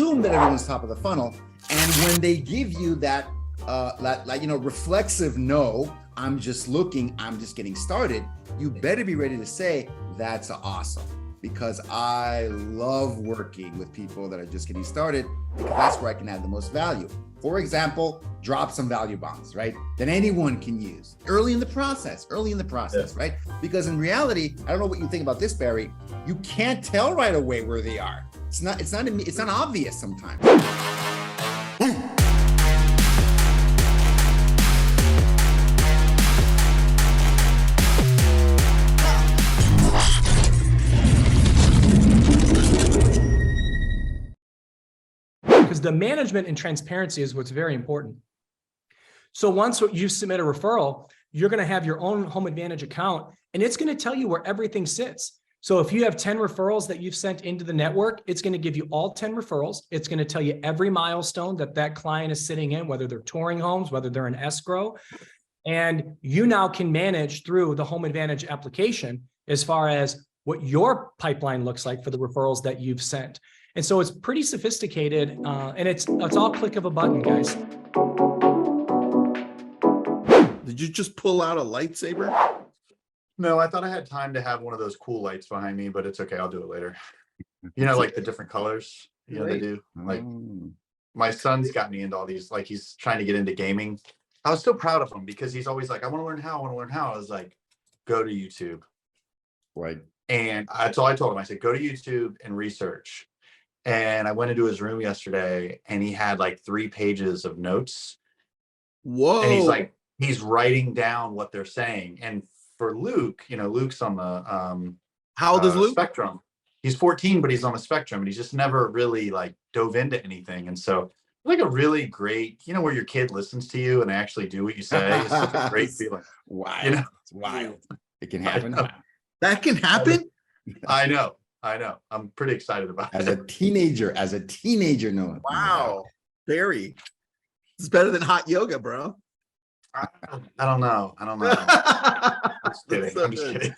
assume that everyone's top of the funnel. And when they give you that, reflexive no, I'm just looking, I'm just getting started, you better be ready to say, that's awesome. Because I love working with people that are just getting started, because that's where I can add the most value. For example, drop some value bombs, right? That anyone can use early in the process, right? Because in reality, I don't know what you think about this, Barry, you can't tell right away where they are. It's not obvious sometimes. Because the management and transparency is what's very important. So once you submit a referral, you're going to have your own Home Advantage account, and it's going to tell you where everything sits. So if you have 10 referrals that you've sent into the network, it's going to give you all 10 referrals. It's going to tell you every milestone that that client is sitting in, whether they're touring homes, whether they're in escrow. And you now can manage through the Home Advantage application as far as what your pipeline looks like for the referrals that you've sent. And so it's pretty sophisticated, and it's all click of a button, guys. Did you just pull out a lightsaber? No, I thought I had time to have one of those cool lights behind me, but it's okay. I'll do it later. You know, like the different colors, you know, they do. Like my son's got me into all these, like he's trying to get into gaming. I was so proud of him because he's always like, I want to learn how, I want to learn how. I was like, go to YouTube. Right. And that's all I told him. I said, go to YouTube and research. And I went into his room yesterday and he had like 3 pages of notes. Whoa. And he's like, he's writing down what they're saying. And for Luke, you know, Luke's on the how old is Luke? spectrum. He's 14, but he's on the spectrum and he's just never really like dove into anything. And so like a really great, you know, where your kid listens to you and they actually do what you say. It's such a great feeling. Wow. You know? It's wild. It can happen. That can happen? I know. I'm pretty excited about As it. a teenager, Noah. Wow. Barry. It's better than hot yoga, bro. I don't know. I'm just kidding. So I'm just kidding.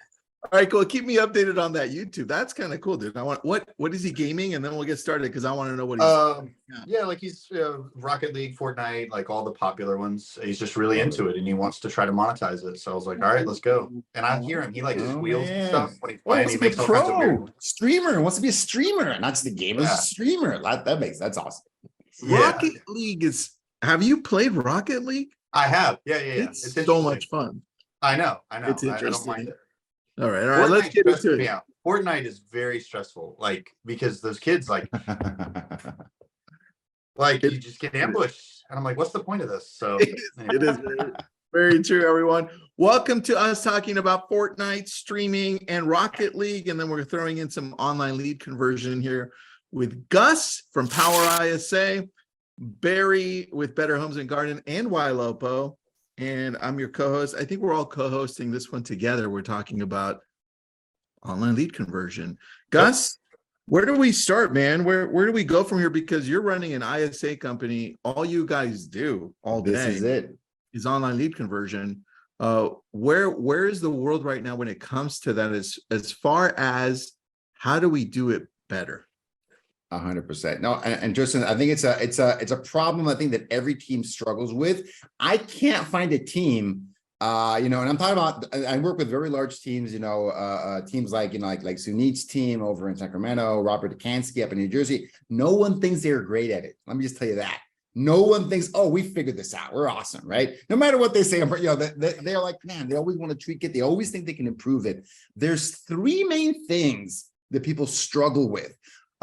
All right, cool. Keep me updated on that YouTube. That's kind of cool, dude. I want what is he gaming? And then we'll get started because I want to know what he's yeah, like he's Rocket League, Fortnite, like all the popular ones. He's just really into it and he wants to try to monetize it. So I was like, all right, let's go. And I hear him. He like just wheels and stuff when he's playing. He makes all kinds of weird streamer. Wants to be a streamer, not just a gamer. Yeah. A streamer. That's awesome. Rocket League is. Have you played Rocket League? I have. Yeah. It's so much fun. I know. It's interesting. I don't mind it. All right. Let's get into it. Fortnite is very stressful, like because those kids, like you just get ambushed, and I'm like, what's the point of this? So it is very, very true, everyone. Welcome to us talking about Fortnite streaming and Rocket League, and then we're throwing in some online lead conversion here with Gus from Power ISA, Barry with Better Homes and Garden, and Ylopo. And I'm your co-host. I think we're all co-hosting this one together. We're talking about online lead conversion. Gus, where do we start, man? Where do we go from here? Because you're running an ISA company. All you guys do all day is online lead conversion. Where is the world right now when it comes to that as far as how do we do it better? 100%. No, and Tristan, I think it's a problem. I think that every team struggles with. I can't find a team, and I'm talking about. I work with very large teams. Teams like like Sunit's team over in Sacramento, Robert Dekansky up in New Jersey. No one thinks they're great at it. Let me just tell you that. No one thinks, oh, we figured this out. We're awesome, right? No matter what they say, they're like, man, they always want to tweak it. They always think they can improve it. There's 3 main things that people struggle with.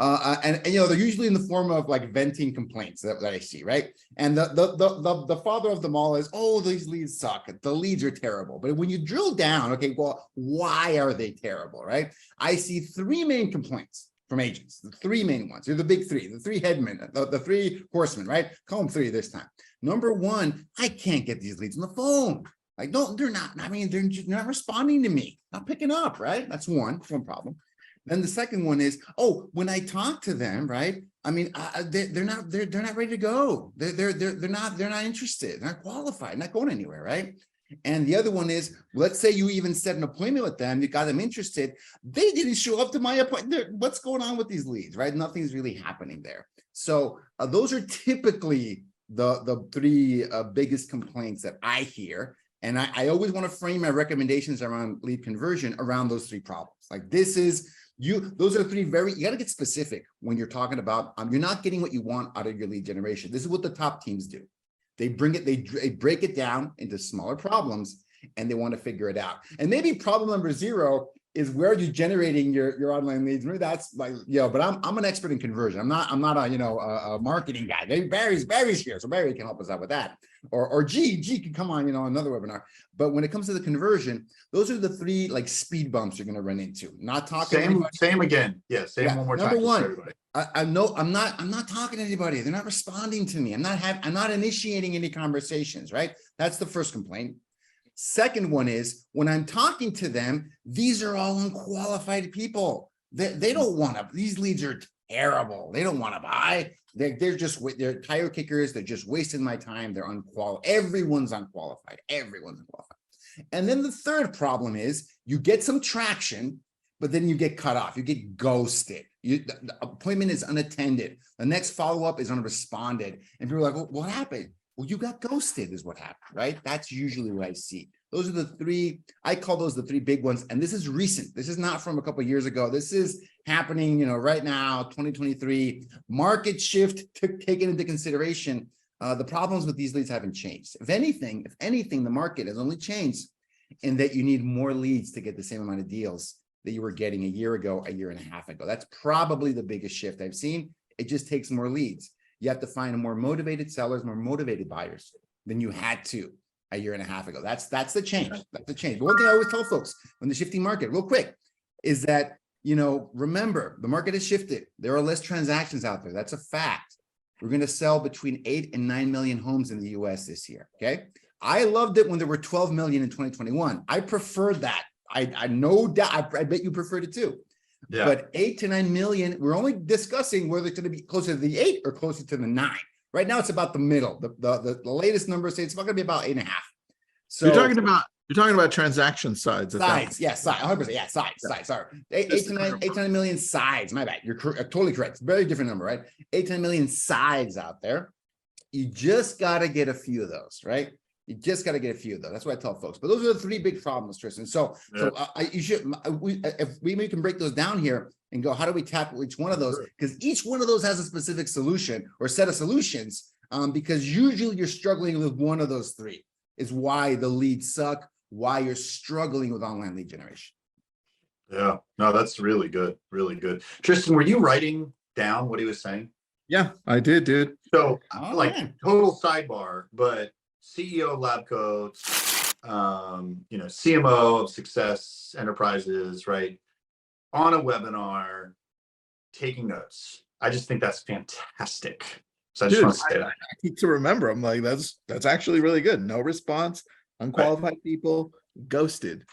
And they're usually in the form of like venting complaints that I see, right? And the father of them all is, oh, these leads suck. The leads are terrible. But when you drill down, okay, well, why are they terrible, right? I see 3 main complaints from agents. The 3 main ones. They're the big 3, the 3 headmen, the 3 horsemen, right? Call them 3 this time. Number 1, I can't get these leads on the phone. Like, no, they're not. I mean, they're not responding to me. Not picking up, right? That's one problem. Then the second one is, oh, when I talk to them, right? I mean, they're not ready to go. They're not interested. They're not qualified. Not going anywhere, right? And the other one is, let's say you even set an appointment with them, you got them interested. They didn't show up to my appointment. What's going on with these leads, right? Nothing's really happening there. So those are typically the three biggest complaints that I hear. And I always want to frame my recommendations around lead conversion around those three problems. Like this is, those are three you got to get specific when you're talking about, you're not getting what you want out of your lead generation. This is what the top teams do. They bring it, they break it down into smaller problems and they want to figure it out. And maybe problem number 0 is where you're generating your online leads. Maybe that's like, but I'm an expert in conversion. I'm not a marketing guy. Maybe Barry's here. So Barry can help us out with that. Or G can come on, another webinar. But when it comes to the conversion, those are the three like speed bumps you're going to run into. Not talking. Same again. Yeah. Same one more time. Number one, I'm not talking to anybody. They're not responding to me. I'm not initiating any conversations, right? That's the first complaint. Second one is when I'm talking to them, these are all unqualified people. They don't want to, these leads are terrible. They don't want to buy. They're tire kickers. They're just wasting my time. They're unqualified. Everyone's unqualified. And then the third problem is you get some traction, but then you get cut off. You get ghosted. The appointment is unattended. The next follow-up is unresponded. And people are like, well, what happened? Well, you got ghosted is what happened, right? That's usually what I see. Those are the three, I call those the three big ones. And this is recent. This is not from a couple of years ago. This is happening, right now, 2023. Market shift taken into consideration. The problems with these leads haven't changed. If anything, the market has only changed in that you need more leads to get the same amount of deals that you were getting a year ago, a year and a half ago. That's probably the biggest shift I've seen. It just takes more leads. You have to find more motivated sellers, more motivated buyers than you had to a year and a half ago. That's the change. That's the change. But one thing I always tell folks when the shifting market, real quick, is that, remember, the market has shifted. There are less transactions out there. That's a fact. We're going to sell between 8 and 9 million homes in the US this year. Okay. I loved it when there were 12 million in 2021. I preferred that. I no doubt. I bet you preferred it too. Yeah. But 8 to 9 million, we're only discussing whether it's going to be closer to the 8 or closer to the 9. Right now, it's about the middle. The latest numbers say it's going to be about 8.5. So you're talking about transaction sides. Sides, yes, sides, 100%, yeah, sides. Sorry, 8 to 9 million sides. My bad. You're totally correct. It's a very different number, right? 8 to 9 million sides out there. You just got to get a few of those, right? You just got to get a few of those. That's what I tell folks. But those are the three big problems, Tristan. So if we can break those down here and go, how do we tackle each one of those? Because each one of those has a specific solution or set of solutions. Because usually you're struggling with one of those three. Is why the leads suck. Why you're struggling with online lead generation. Yeah, no, that's really good. Really good. Tristan, were you writing down what he was saying? Yeah, I did, dude. So total sidebar, but CEO of LabCoats, CMO of Success Enterprises, right? On a webinar, taking notes. I just think that's fantastic. So I just want to say that. I need to remember. I'm like, that's actually really good. No response, unqualified people, ghosted.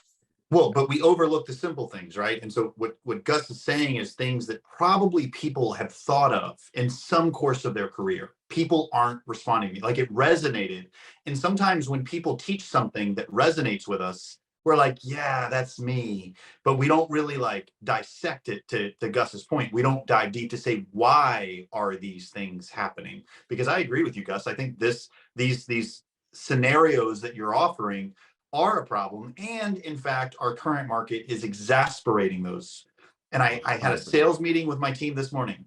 Well, but we overlook the simple things, right? And so what Gus is saying is things that probably people have thought of in some course of their career. People aren't responding. Like it resonated. And sometimes when people teach something that resonates with us, we're like, yeah, that's me. But we don't really like dissect it to Gus's point. We don't dive deep to say, why are these things happening? Because I agree with you, Gus. I think these scenarios that you're offering are a problem. And in fact, our current market is exasperating those. And I had a sales meeting with my team this morning.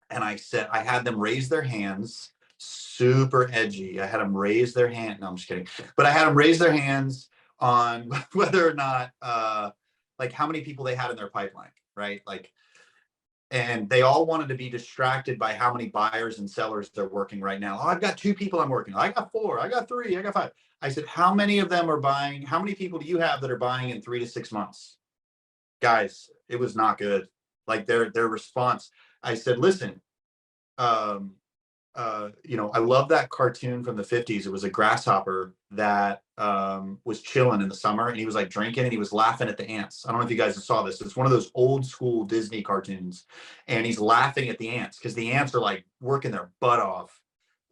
And I had them raise their hands, super edgy. I had them raise their hand. No, I'm just kidding. But I had them raise their hands on whether or not, like how many people they had in their pipeline, right? Like, and they all wanted to be distracted by how many buyers and sellers they're working right now. Oh, I've got 2 people I'm working. I got 4, I got 3, I got 5. I said, how many of them are buying? How many people do you have that are buying in 3 to 6 months? Guys, it was not good. Like their response. I said, listen, I love that cartoon from the 50s. It was a grasshopper that was chilling in the summer and he was like drinking and he was laughing at the ants. I don't know if you guys saw this. It's one of those old school Disney cartoons and he's laughing at the ants because the ants are like working their butt off,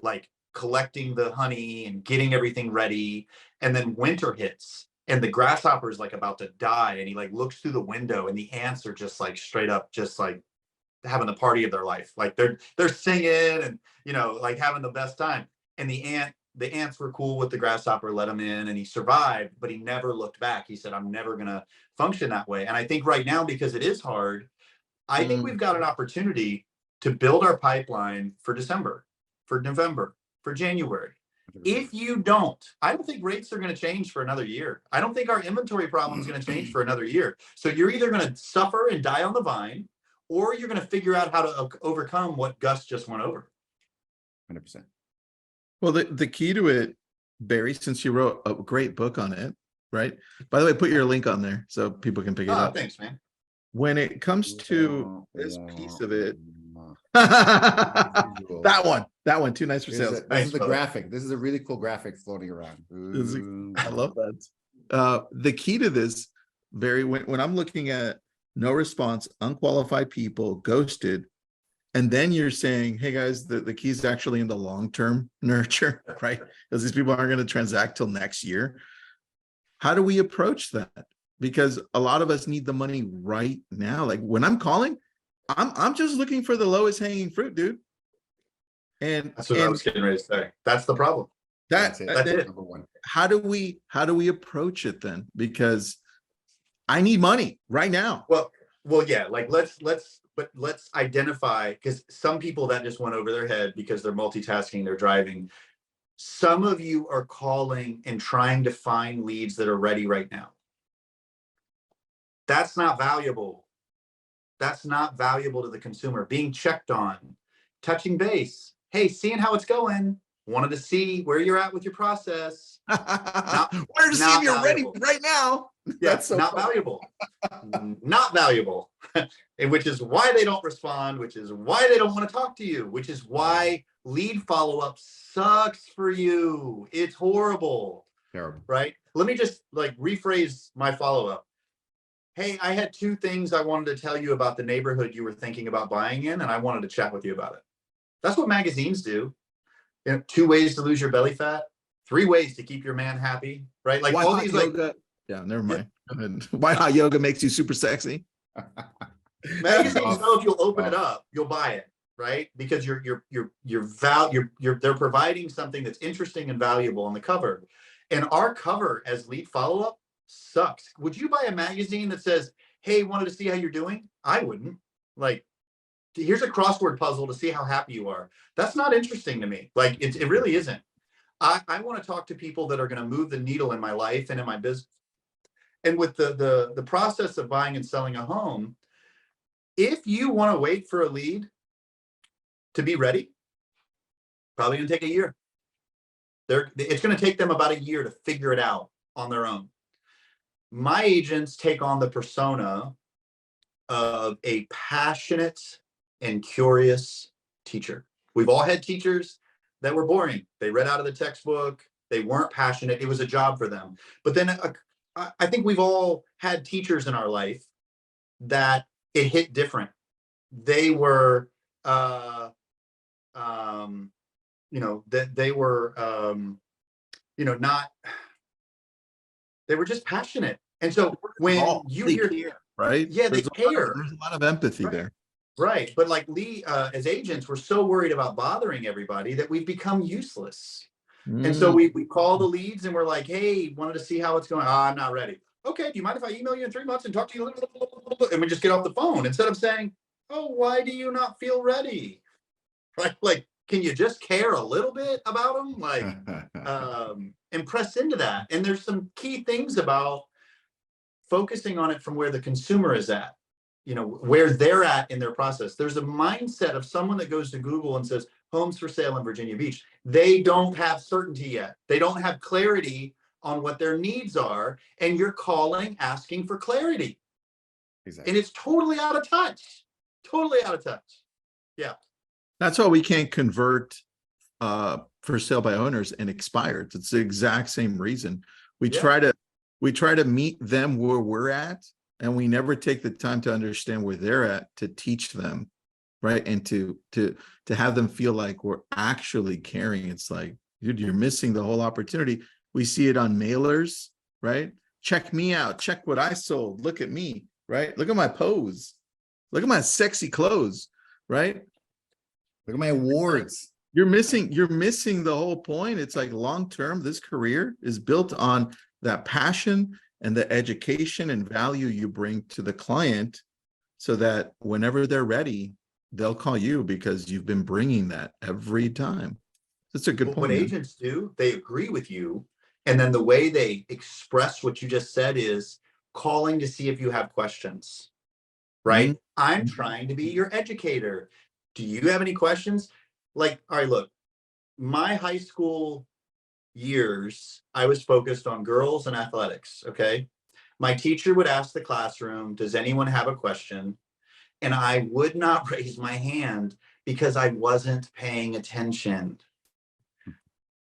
like collecting the honey and getting everything ready. And then winter hits and the grasshopper is like about to die. And he like looks through the window and the ants are just like straight up, just like having the party of their life. Like they're singing and, you know, like having the best time. And the ants were cool with the grasshopper, let him in, and he survived, but he never looked back. He said, I'm never going to function that way. And I think right now, because it is hard, I think we've got an opportunity to build our pipeline for December, for November, for January. If you don't, I don't think rates are going to change for another year. I don't think our inventory problem is going to change for another year. So you're either going to suffer and die on the vine, or you're going to figure out how to overcome what Gus just went over. 100%. Well, the key to it, Barry, since you wrote a great book on it, right? By the way, put your link on there so people can pick it up. Thanks, man. When it comes to this piece of it, that one, too nice for sales. This is the graphic. This is a really cool graphic floating around. I love that. The key to this, Barry, when I'm looking at no response, unqualified people, ghosted, and then you're saying, hey guys, the key is actually in the long-term nurture, right? Because these people aren't going to transact till next year. How do we approach that? Because a lot of us need the money right now. Like when I'm calling, I'm just looking for the lowest hanging fruit, dude. And that's what I was getting ready to say. That's the problem. That's it. Number one. How do we approach it then? Because I need money right now. Well, yeah. Like let's identify, because some people that just went over their head because they're multitasking, they're driving. Some of you are calling and trying to find leads that are ready right now. That's not valuable. That's not valuable to the consumer. Being checked on, touching base. Hey, seeing how it's going. Wanted to see where you're at with your process. Wanted to see if you're ready right now. That's not valuable. Not valuable. Which is why they don't respond, which is why they don't want to talk to you, which is why lead follow-up sucks for you. It's horrible. Terrible. Right? Let me just like rephrase my follow-up. Hey, I had 2 things I wanted to tell you about the neighborhood you were thinking about buying in, and I wanted to chat with you about it. That's what magazines do. You know, 2 ways to lose your belly fat, 3 ways to keep your man happy, right? Like all these yoga? Yeah, never mind. Why hot yoga makes you super sexy? Magazines know if you'll open it up, you'll buy it, right? Because they're providing something that's interesting and valuable on the cover. And our cover as lead follow-up sucks. Would you buy a magazine that says, hey, wanted to see how you're doing? I wouldn't. Like, here's a crossword puzzle to see how happy you are. That's not interesting to me. Like, it really isn't. I want to talk to people that are going to move the needle in my life and in my business. And with the process of buying and selling a home, if you want to wait for a lead to be ready, probably going to take a year. It's going to take them about a year to figure it out on their own. My agents take on the persona of a passionate and curious teacher. We've all had teachers that were boring. They read out of the textbook. They weren't passionate. It was a job for them. But then I think we've all had teachers in our life that it hit different. They were, they were just passionate. And so when you hear, care, right? Yeah, they care. There's a lot of empathy there. Right. But like as agents, we're so worried about bothering everybody that we've become useless. And so we call the leads and we're like, hey, wanted to see how it's going. I'm not ready. Okay, do you mind if I email you in 3 months and talk to you? And we just get off the phone instead of saying, oh, why do you not feel ready? Right? Like, can you just care a little bit about them? Like, and press into that. And there's some key things about focusing on it from where the consumer is at, where they're at in their process. There's a mindset of someone that goes to Google and says, homes for sale in Virginia Beach. They don't have certainty yet. They don't have clarity on what their needs are. And you're calling, asking for clarity. Exactly. And it's totally out of touch. Totally out of touch. Yeah. That's why we can't convert for sale by owners and expired. It's the exact same reason. We try to meet them where we're at, and we never take the time to understand where they're at to teach them right? And to have them feel like we're actually caring. It's like, dude, you're missing the whole opportunity. We see it on mailers, right? Check me out. Check what I sold. Look at me, right? Look at my pose. Look at my sexy clothes, right? Look at my awards. You're missing the whole point. It's like long term, this career is built on that passion and the education and value you bring to the client, so that whenever they're ready, they'll call you because you've been bringing that every time. That's a good point. What agents do, they agree with you. And then the way they express what you just said is calling to see if you have questions, right? Mm-hmm. I'm trying to be your educator. Do you have any questions? Like, all right, look, my high school years, I was focused on girls and athletics, okay? My teacher would ask the classroom, does anyone have a question? And I would not raise my hand because I wasn't paying attention.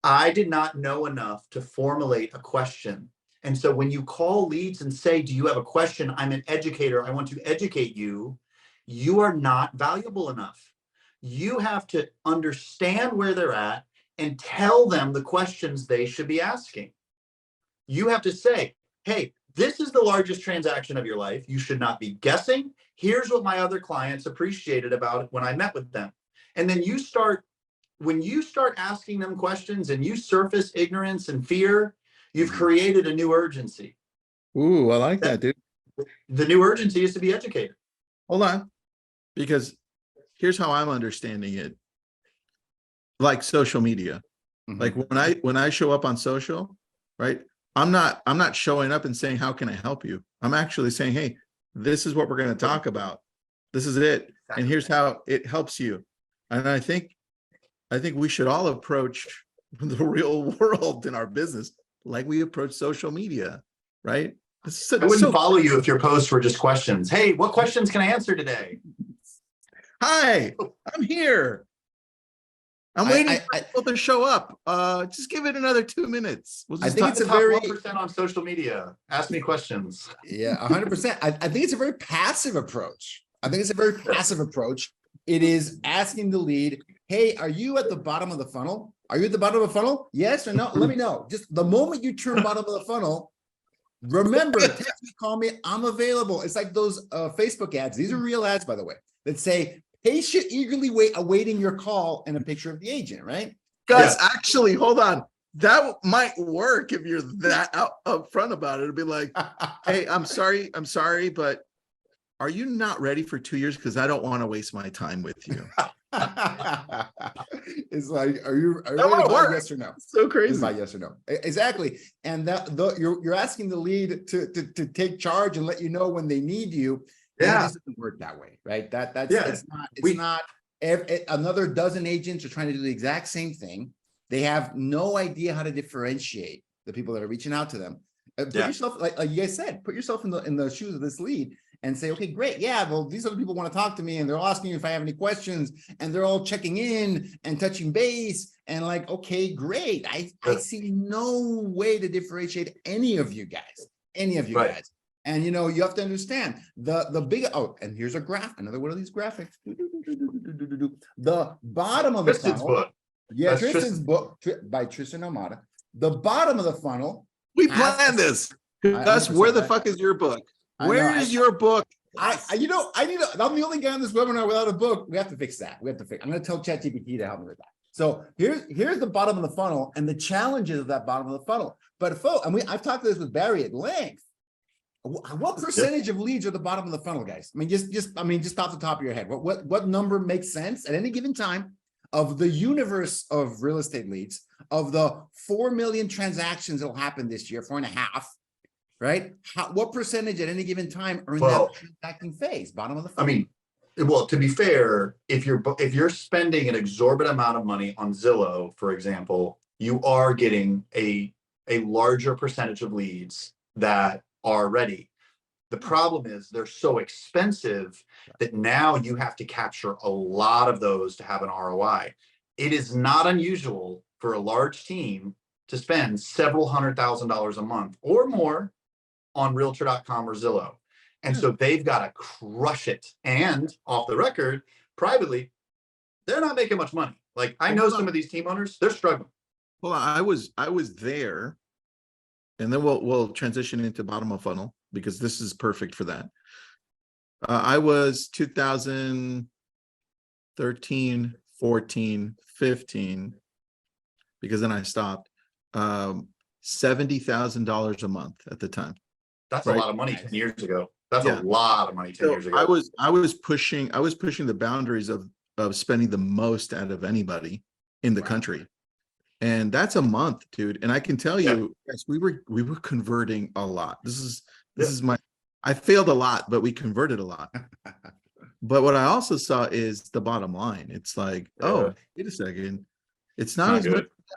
I did not know enough to formulate a question. And so when you call leads and say, do you have a question? I'm an educator. I want to educate you. You are not valuable enough. You have to understand where they're at and tell them the questions they should be asking. You have to say, hey, this is the largest transaction of your life. You should not be guessing. Here's what my other clients appreciated about it when I met with them. And then when you start asking them questions and you surface ignorance and fear, you've created a new urgency. Ooh, I like that, dude. The new urgency is to be educated. Hold on, because here's how I'm understanding it. Like social media, like when I show up on social, right? I'm not showing up and saying, how can I help you? I'm actually saying, hey, this is what we're going to talk about. This is it. And here's how it helps you. And I think we should all approach the real world in our business like we approach social media, right? I wouldn't follow you if your posts were just questions. Hey, what questions can I answer today? Hi, I'm here. I'm waiting for people to show up. Just give it another 2 minutes. I think it's a very 1% on social media. Ask me questions. Yeah, 100%. I think it's a very passive approach. It is asking the lead, hey, are you at the bottom of the funnel? Are you at the bottom of the funnel? Yes or no? Let me know. Just the moment you turn bottom of the funnel, remember, text me, call me, I'm available. It's like those Facebook ads. These are real ads, by the way, that say, patient, eagerly awaiting your call, and a picture of the agent, right? Guys, actually, hold on. That might work if you're that up front about it. It'd be like, hey, I'm sorry, but are you not ready for 2 years? Because I don't want to waste my time with you. It's like, are you ready to buy, yes or no? So crazy. Buy yes or no. Exactly. And you're asking the lead to take charge and let you know when they need you. Yeah, it doesn't work that way, right? It's not. Another dozen agents are trying to do the exact same thing. They have no idea how to differentiate the people that are reaching out to them. Put yourself, like you guys said, put yourself in the shoes of this lead and say, okay, great, yeah, well, these other people want to talk to me, and they're asking if I have any questions, and they're all checking in and touching base, and like, okay, great. I see no way to differentiate any of you guys. And you have to understand the big, and here's a graph, another one of these graphics. The bottom of the funnel. Book. Yeah, Tristan's book by Tristan Ahumada. The bottom of the funnel. We planned this. Gus, where the fuck is your book? Where is your book? I'm the only guy on this webinar without a book. We have to fix that. I'm going to tell ChatGPT to help me with that. So here's the bottom of the funnel and the challenges of that bottom of the funnel. But folks, I've talked to this with Barry at length. What percentage of leads are the bottom of the funnel, guys? Just off the top of your head, what number makes sense at any given time of the universe of real estate leads, of the 4 million transactions that will happen this year, 4.5, right? What percentage at any given time are in that transacting phase, bottom of the funnel? Well, to be fair, if you're spending an exorbitant amount of money on Zillow, for example, you are getting a larger percentage of leads that are ready. The problem is they're so expensive that now you have to capture a lot of those to have an ROI. It is not unusual for a large team to spend several $100,000 a month or more on Realtor.com or Zillow. And so they've got to crush it. And off the record, privately, they're not making much money. Like I know some of these team owners, they're struggling. Well, I was there, and then we'll transition into bottom of funnel because this is perfect for that. I was 2013, 14, 15, because then I stopped. $70,000 a month at the time. That's Right. a lot of money 10 years ago. That's Yeah. a lot of money 10 years ago. I was pushing the boundaries of spending the most out of anybody in the country. And that's a month, dude. And I can tell you, yes, we were converting a lot. This is I failed a lot, but we converted a lot. But what I also saw is the bottom line. It's like, oh, wait a second. It's not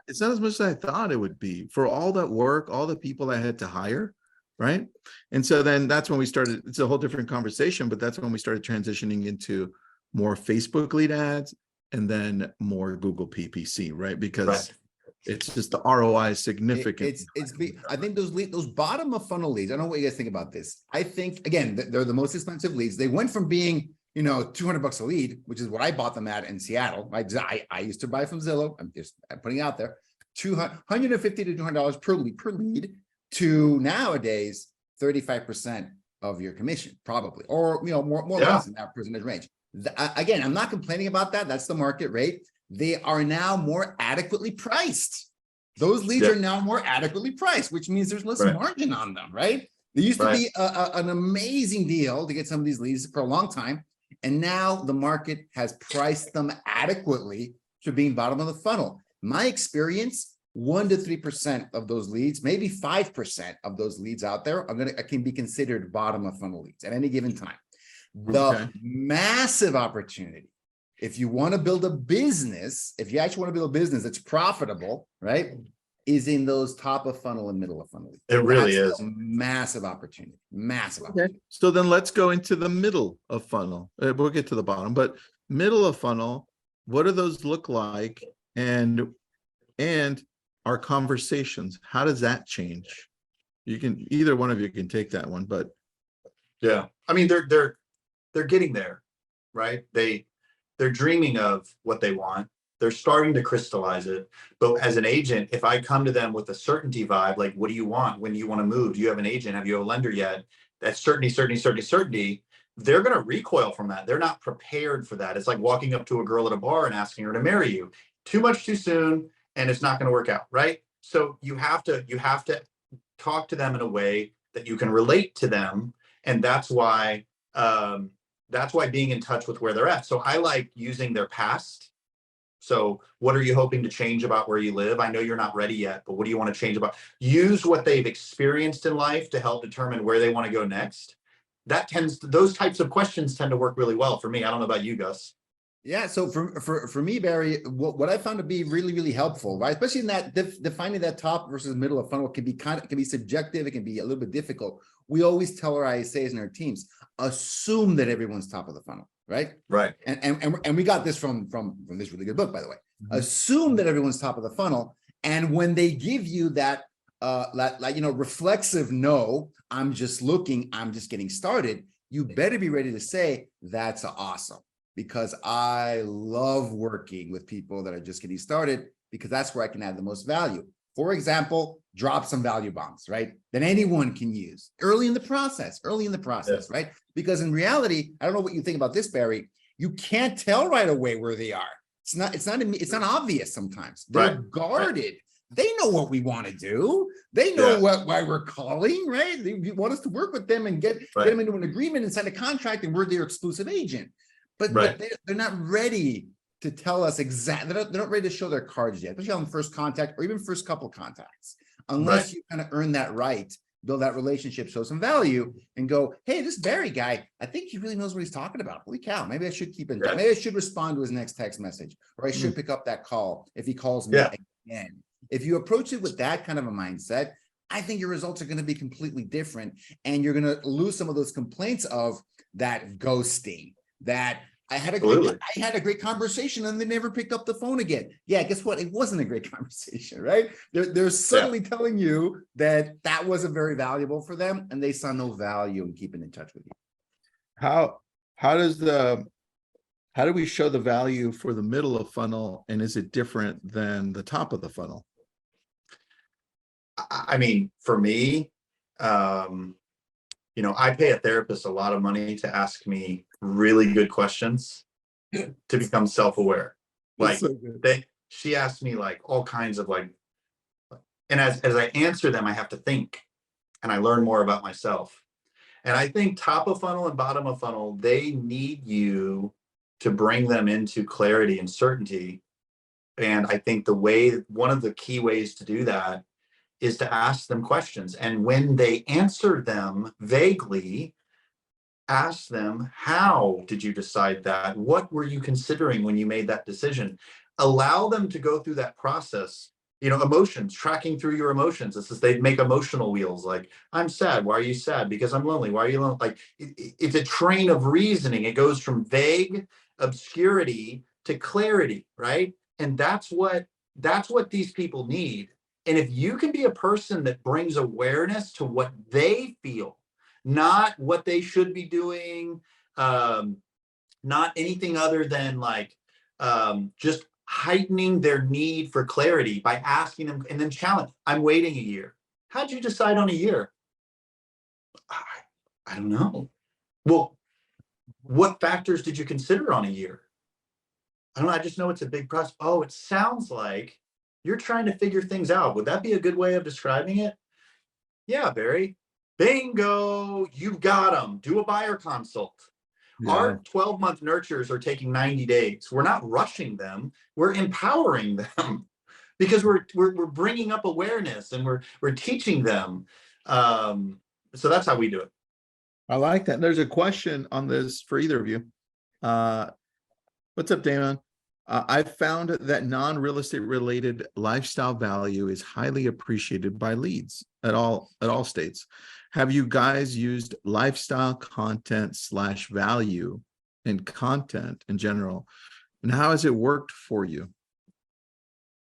as much as I thought it would be for all that work, all the people I had to hire. Right. And so then that's when we started. It's a whole different conversation, but that's when we started transitioning into more Facebook lead ads and then more Google PPC. Right. Because it's just the ROI is significant. I think those bottom of funnel leads, I don't know what you guys think about this. I think, again, they're the most expensive leads. They went from being, $200 a lead, which is what I bought them at in Seattle. I used to buy from Zillow. I'm putting it out there, $150 to $200 per lead, to nowadays 35% of your commission, probably, or more or less in that percentage range. Again, I'm not complaining about that. That's the market rate. They are now more adequately priced. Those leads are now more adequately priced, which means there's less margin on them, right? There used to be an amazing deal to get some of these leads for a long time. And now the market has priced them adequately to being bottom of the funnel. My experience, 1 to 3% of those leads, maybe 5% of those leads out there can be considered bottom of funnel leads at any given time. The massive opportunity, if you want to build a business, if you actually want to build a business that's profitable, right, is in those top of funnel and middle of funnel leads. It really is massive opportunity. Massive opportunity. Okay. So then let's go into the middle of funnel. We'll get to the bottom, but middle of funnel, what do those look like? And our conversations, how does that change? Either one of you can take that one, but I mean, they're getting there, right? They're dreaming of what they want. They're starting to crystallize it. But as an agent, if I come to them with a certainty vibe, like, what do you want? When do you want to move? Do you have an agent? Have you a lender yet? That's certainty. They're going to recoil from that. They're not prepared for that. It's like walking up to a girl at a bar and asking her to marry you. Too much too soon, and it's not going to work out, right? So you have to talk to them in a way that you can relate to them. And that's why being in touch with where they're at. So I like using their past. So what are you hoping to change about where you live? I know you're not ready yet, but what do you want to change about? Use what they've experienced in life to help determine where they want to go next. Those types of questions tend to work really well for me. I don't know about you, Gus. Yeah, so for me, Barry, what I found to be really, really helpful, right? Especially in that defining that top versus middle of funnel can be subjective. It can be a little bit difficult. We always tell our ISAs and our teams, assume that everyone's top of the funnel, right? Right. And we got this from this really good book, by the way. Assume that everyone's top of the funnel, and when they give you that reflexive no, I'm just looking, I'm just getting started, you better be ready to say that's awesome. Because I love working with people that are just getting started, because that's where I can add the most value. For example, drop some value bombs, right? That anyone can use early in the process, right? Because in reality, I don't know what you think about this, Barry. You can't tell right away where they are. It's not obvious sometimes. They're guarded. They know what we want to do. They know why we're calling, right? They want us to work with them and get them into an agreement and sign a contract, and we're their exclusive agent. But they're not ready to tell us exactly. They're not ready to show their cards yet, especially on first contact or even first couple contacts, unless you kind of earn that right, build that relationship, show some value, and go, hey, this Barry guy, I think he really knows what he's talking about. Holy cow, maybe I should keep in touch. Maybe I should respond to his next text message, or I should pick up that call if he calls me again. If you approach it with that kind of a mindset, I think your results are going to be completely different, and you're going to lose some of those complaints of that ghosting. That I had a great conversation and they never picked up the phone again. Yeah, guess what? It wasn't a great conversation, right? They're subtly telling you that wasn't very valuable for them, and they saw no value in keeping in touch with you. How does How do we show the value for the middle of funnel, and is it different than the top of the funnel? I mean, for me, you know, I pay a therapist a lot of money to ask me really good questions to become self-aware. Like So good. she asked me like all kinds of like, and as I answer them, I have to think and I learn more about myself. And I think top of funnel and bottom of funnel, they need you to bring them into clarity and certainty. And I think one of the key ways to do that is to ask them questions. And when they answer them vaguely, ask them, how did you decide that? What were you considering when you made that decision? Allow them to go through that process. You know, emotions, tracking through your emotions. This is, they make emotional wheels like, I'm sad. Why are you sad? Because I'm lonely. Why are you lonely? Like it's a train of reasoning. It goes from vague obscurity to clarity, right? And that's what these people need. And if you can be a person that brings awareness to what they feel, not what they should be doing, not anything other than like just heightening their need for clarity by asking them and then challenge. I'm waiting a year. How'd you decide on a year? I don't know. Well, what factors did you consider on a year? I don't know. I just know it's a big process. Oh, it sounds like you're trying to figure things out. Would that be a good way of describing it? Yeah, Barry. Bingo. You've got them. Do a buyer consult. Yeah. Our 12-month nurtures are taking 90 days. We're not rushing them. We're empowering them because we're bringing up awareness and we're teaching them. So that's how we do it. I like that. There's a question on this for either of you. What's up, Damon? I've found that non-real estate related lifestyle value is highly appreciated by leads at all states. Have you guys used lifestyle content / value in content in general? And how has it worked for you?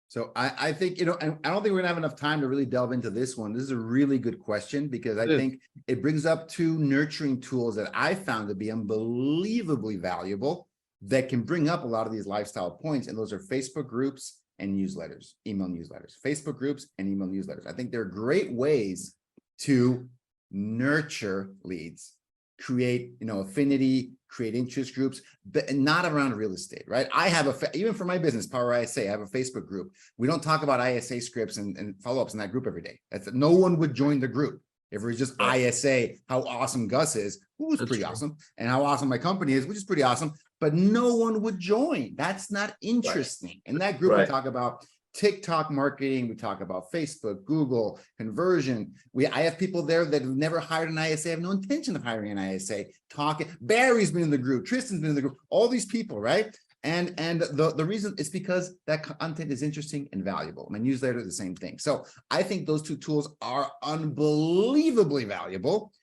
So I think, you know, and I don't think we're gonna have enough time to really delve into this one. This is a really good question because I think it brings up two nurturing tools that I found to be unbelievably valuable that can bring up a lot of these lifestyle points. And those are Facebook groups and newsletters, email newsletters, Facebook groups and email newsletters. I think they're great ways to nurture leads, create, you know, affinity, create interest groups, but not around real estate, right? I have even for my business, Power ISA, I have a Facebook group. We don't talk about ISA scripts and follow-ups in that group every day. No one would join the group if it was just ISA, how awesome Gus is, who was pretty awesome, and how awesome my company is, which is pretty awesome, but no one would join. That's not interesting. In that group, we talk about TikTok marketing, we talk about Facebook, Google, conversion. I have people there that have never hired an ISA, have no intention of hiring an ISA, talking. Barry's been in the group, Tristan's been in the group, all these people, right? And the reason is because that content is interesting and valuable. My newsletter, the same thing. So I think those two tools are unbelievably valuable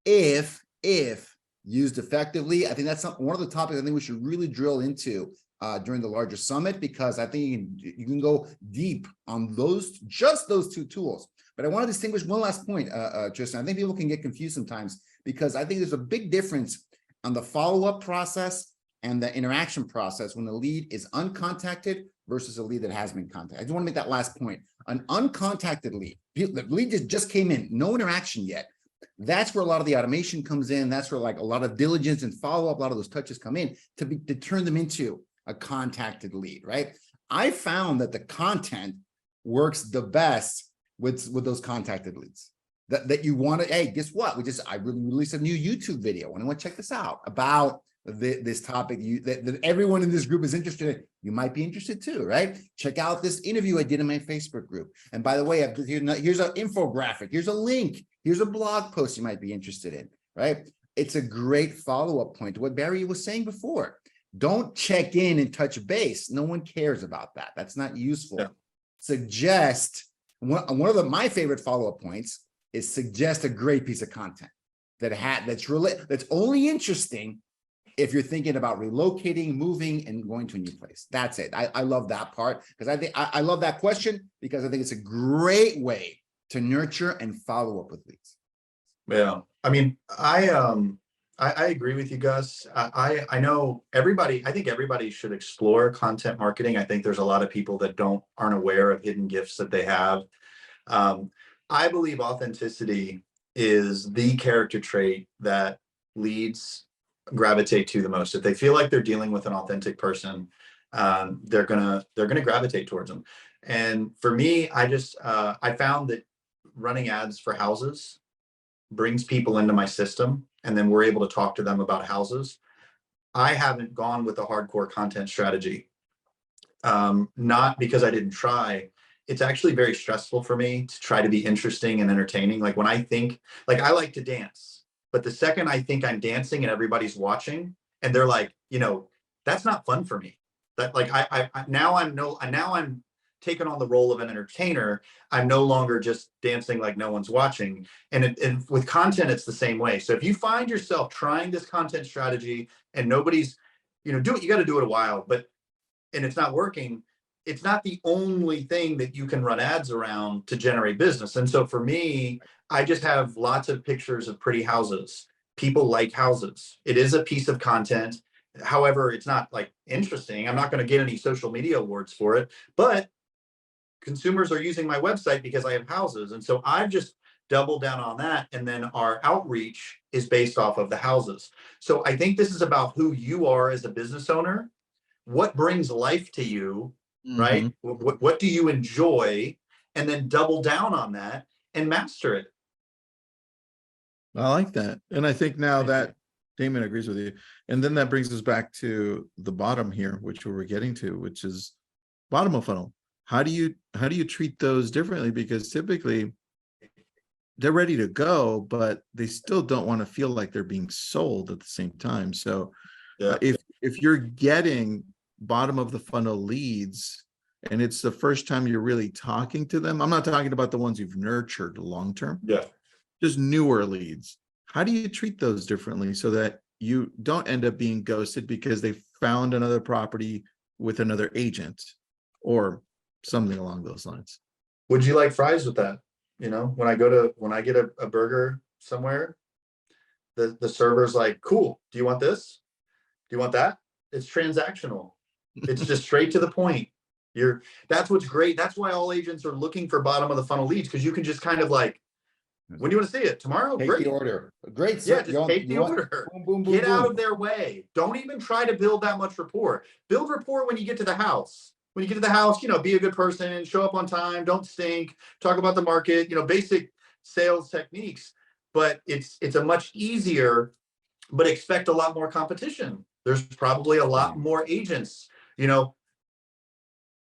if used effectively. I think that's one of the topics I think we should really drill into during the larger summit, because I think you can go deep on just those two tools. But I want to distinguish one last point, Tristan. I think people can get confused sometimes because I think there's a big difference on the follow-up process and the interaction process when the lead is uncontacted versus a lead that has been contacted. I just want to make that last point. An uncontacted lead, the lead just came in, no interaction yet. That's where a lot of the automation comes in. That's where like a lot of diligence and follow-up, a lot of those touches come in to turn them into a contacted lead, right? I found that the content works the best with those contacted leads. That you want to, hey, guess what? I released a new YouTube video. And I want to check this out about this topic that everyone in this group is interested in. You might be interested too, right? Check out this interview I did in my Facebook group. And by the way, here's an infographic. Here's a link. Here's a blog post you might be interested in, right? It's a great follow-up point to what Barry was saying before. Don't check in and touch base. No one cares about that. That's not useful. Yeah. Suggest, one of my favorite follow-up points is suggest a great piece of content that's only interesting if you're thinking about relocating, moving, and going to a new place. That's it. I love that part because I think I love that question because I think it's a great way to nurture and follow up with leads. Yeah. I mean, I agree with you, Gus. I know everybody, I think everybody should explore content marketing. I think there's a lot of people that aren't aware of hidden gifts that they have. I believe authenticity is the character trait that leads gravitate to the most. If they feel like they're dealing with an authentic person, they're gonna gravitate towards them. And for me, I found that running ads for houses brings people into my system, and then we're able to talk to them about houses. I haven't gone with a hardcore content strategy, not because I didn't try. It's actually very stressful for me to try to be interesting and entertaining. Like when I think, like I like to dance, but the second I think I'm dancing and everybody's watching and they're like, that's not fun for me. That like now I'm taking on the role of an entertainer. I'm no longer just dancing like no one's watching. And with content, it's the same way. So if you find yourself trying this content strategy and nobody's, you got to do it a while, and it's not working, it's not the only thing that you can run ads around to generate business. And so for me, I just have lots of pictures of pretty houses. People like houses. It is a piece of content. However, it's not like interesting. I'm not going to get any social media awards for it, but consumers are using my website because I have houses. And so I've just doubled down on that. And then our outreach is based off of the houses. So I think this is about who you are as a business owner. What brings life to you, right? What do you enjoy? And then double down on that and master it. I like that. And I think now that Damon agrees with you. And then that brings us back to the bottom here, which we were getting to, which is bottom of funnel. How do you treat those differently? Because typically they're ready to go, but they still don't want to feel like they're being sold at the same time. So if you're getting bottom of the funnel leads and it's the first time you're really talking to them, I'm not talking about the ones you've nurtured long term. Just newer leads. How do you treat those differently so that you don't end up being ghosted because they found another property with another agent or something along those lines? Would you like fries with that? When I get a burger somewhere, the server's like, cool. Do you want this? Do you want that? It's transactional. It's just straight to the point. That's what's great. That's why all agents are looking for bottom of the funnel leads, because you can just kind of like, when do you want to see it? Tomorrow? Take Great. the order. Great. Yeah, just take the order. Boom, boom, boom, get out boom. of their way. Don't even try to build that much rapport. Build rapport when you get to the house. When you get to the house, be a good person, show up on time, don't stink, talk about the market, basic sales techniques. But it's a much easier, but expect a lot more competition. There's probably a lot more agents.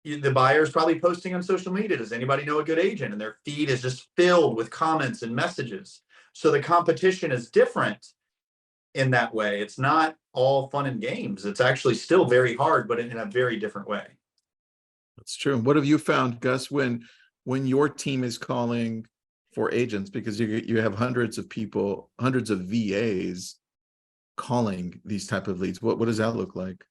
The buyer's probably posting on social media. Does anybody know a good agent? And their feed is just filled with comments and messages. So the competition is different in that way. It's not all fun and games. It's actually still very hard, but in a very different way. That's true. What have you found, Gus, when your team is calling for agents, because you have hundreds of people, hundreds of VAs calling these type of leads? What does that look like?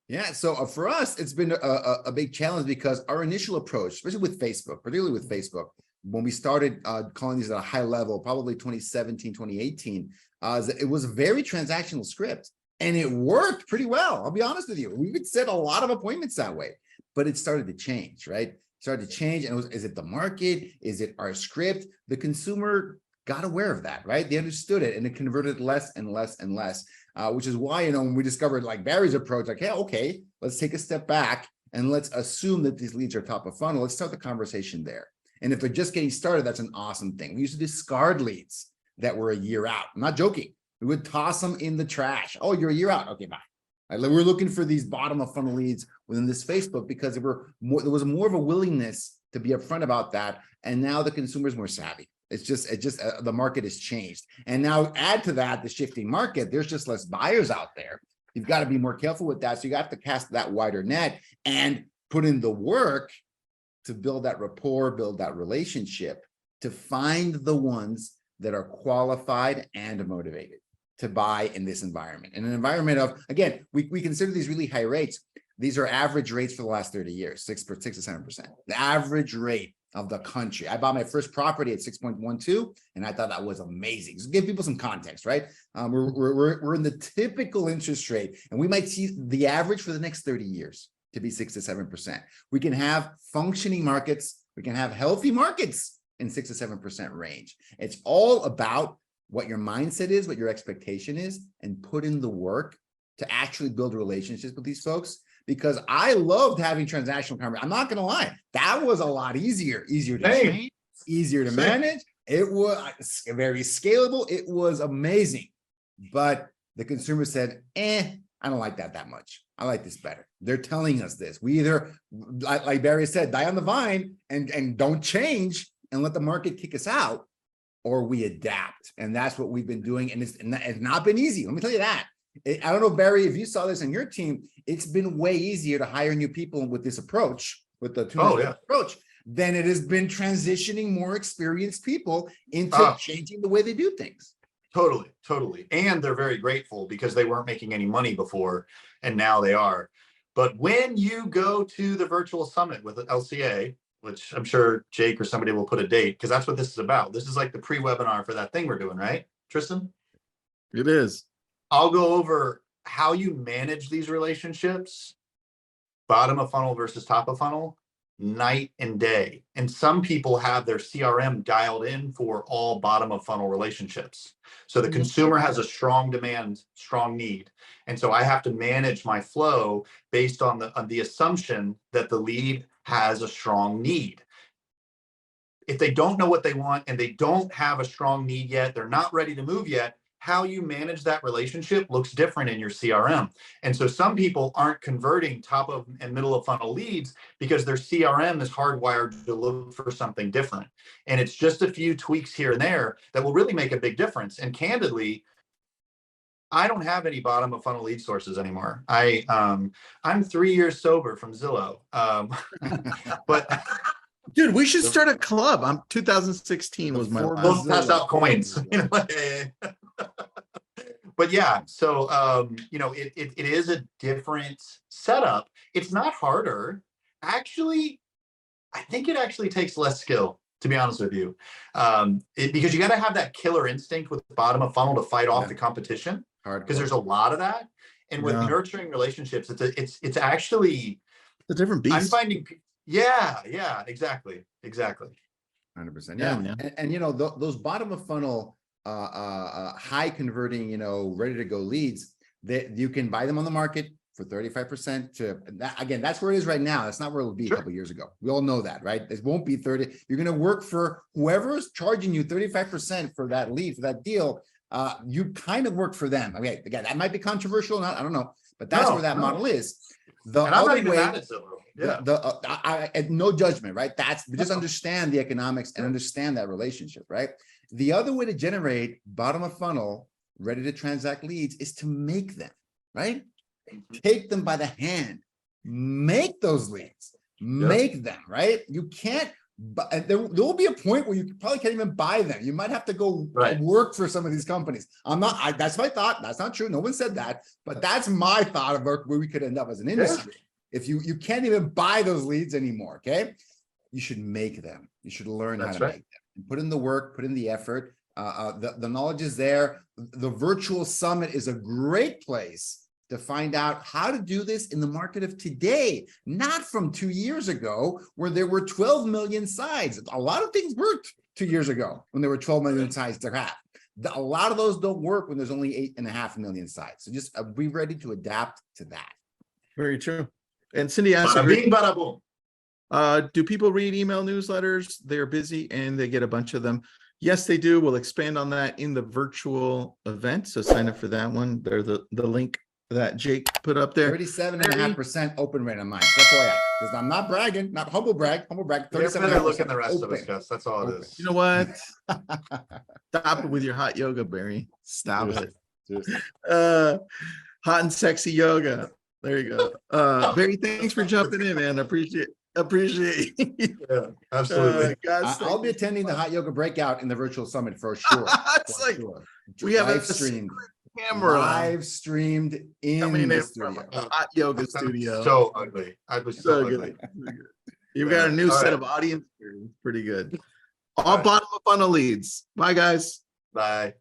Yeah, so for us, it's been a big challenge because our initial approach, especially with Facebook, particularly with Facebook, when we started calling these at a high level, probably 2017, 2018, it was a very transactional script and it worked pretty well. I'll be honest with you. We would set a lot of appointments that way, but it started to change, right? Started to change. And is it the market? Is it our script? The consumer got aware of that, right? They understood it and it converted less and less and less. Which is why, when we discovered like Barry's approach, like, hey, okay, let's take a step back and let's assume that these leads are top of funnel. Let's start the conversation there. And if they're just getting started, that's an awesome thing. We used to discard leads that were a year out. I'm not joking. We would toss them in the trash. Oh, you're a year out. Okay, bye. We're looking for these bottom of funnel leads within this Facebook because there was more of a willingness to be upfront about that. And now the consumer is more savvy. It's just the market has changed. And now add to that the shifting market, there's just less buyers out there. You've got to be more careful with that. So you have to cast that wider net and put in the work to build that rapport, build that relationship, to find the ones that are qualified and motivated to buy in this environment. In an environment of, again, we consider these really high rates. These are average rates for the last 30 years, 6 to 7%. The average rate of the country. I bought my first property at 6.12, and I thought that was amazing. So give people some context, right? We're in the typical interest rate, and we might see the average for the next 30 years to be 6 to 7%. We can have functioning markets. We can have healthy markets in 6 to 7% range. It's all about what your mindset is, what your expectation is, and put in the work to actually build relationships with these folks. Because I loved having transactional conversations. I'm not going to lie. That was a lot easier to train, easier to manage. It was very scalable. It was amazing. But the consumer said, I don't like that much. I like this better. They're telling us this. We either, like Barry said, die on the vine and don't change and let the market kick us out, or we adapt. And that's what we've been doing. And it's not been easy. Let me tell you that. I don't know, Barry, if you saw this in your team, it's been way easier to hire new people with this approach, with the approach, than it has been transitioning more experienced people into changing the way they do things. Totally. And they're very grateful because they weren't making any money before, and now they are. But when you go to the virtual summit with LCA, which I'm sure Jake or somebody will put a date, because that's what this is about. This is like the pre-webinar for that thing we're doing, right, Tristan? It is. I'll go over how you manage these relationships, bottom of funnel versus top of funnel, night and day. And some people have their CRM dialed in for all bottom of funnel relationships. So the consumer has a strong demand, strong need. And so I have to manage my flow based on the assumption that the lead has a strong need. If they don't know what they want and they don't have a strong need yet, they're not ready to move yet, how you manage that relationship looks different in your CRM. And so some people aren't converting top of and middle of funnel leads because their CRM is hardwired to look for something different. And it's just a few tweaks here and there that will really make a big difference. And candidly, I don't have any bottom of funnel lead sources anymore. I'm 3 years sober from Zillow. But dude, we should start a club. 2016 was my we'll pass out coins. But yeah, so it is a different setup. It's not harder. Actually, I think it actually takes less skill, to be honest with you, because you got to have that killer instinct with the bottom of funnel to fight off the competition, because there's a lot of that. And with nurturing relationships, it's actually a different beast. I'm finding, exactly. 100%. Yeah. And those bottom of funnel, high converting, ready to go leads that you can buy them on the market for 35% to that. Again, that's where it is right now. That's not where it'll be a couple of years ago. We all know that, right? It won't be 30. You're going to work for whoever's charging you 35% for that lead, for that deal. You kind of work for them. Okay, again, that might be controversial. I don't know, but that's where that model is. The and I'm other not even way, mad at Zillow. no judgment, right? Just understand the economics and understand that relationship, right? The other way to generate bottom of funnel, ready to transact leads is to make them, right? Take them by the hand, make those leads, make them, right? You can't, but there will be a point where you probably can't even buy them. You might have to go work for some of these companies. That's my thought. That's not true. No one said that, but that's my thought of where we could end up as an industry. If you can't even buy those leads anymore, okay? You should make them. You should learn how to make them. And put in the work, put in the effort. The knowledge is there. The virtual summit is a great place to find out how to do this in the market of today, not from 2 years ago, where there were 12 million sites. A lot of things worked 2 years ago when there were 12 million sites to have. A lot of those don't work when there's only 8.5 million sites. So just be ready to adapt to that. Very true. And Cindy asked, do people read email newsletters? They're busy and they get a bunch of them. Yes, they do. We'll expand on that in the virtual event. So sign up for that one. There's the link that Jake put up there. 37.5% open rate on mine. That's why I'm not bragging, not humble brag. 37.5%. Look at the rest of us, Gus. That's all it is. You know what? Stop it with your hot yoga, Barry. Stop it. Hot and sexy yoga. There you go. Barry, thanks for jumping in, man. Appreciate you. Yeah, absolutely. I'll be attending the hot yoga breakout in the virtual summit for sure. We have live streamed. Camera live streamed in the studio. Hot yoga studio. So ugly. I was so ugly. You've got a new All set right. of audience. Pretty good. All bottom of funnel leads. Bye, guys. Bye.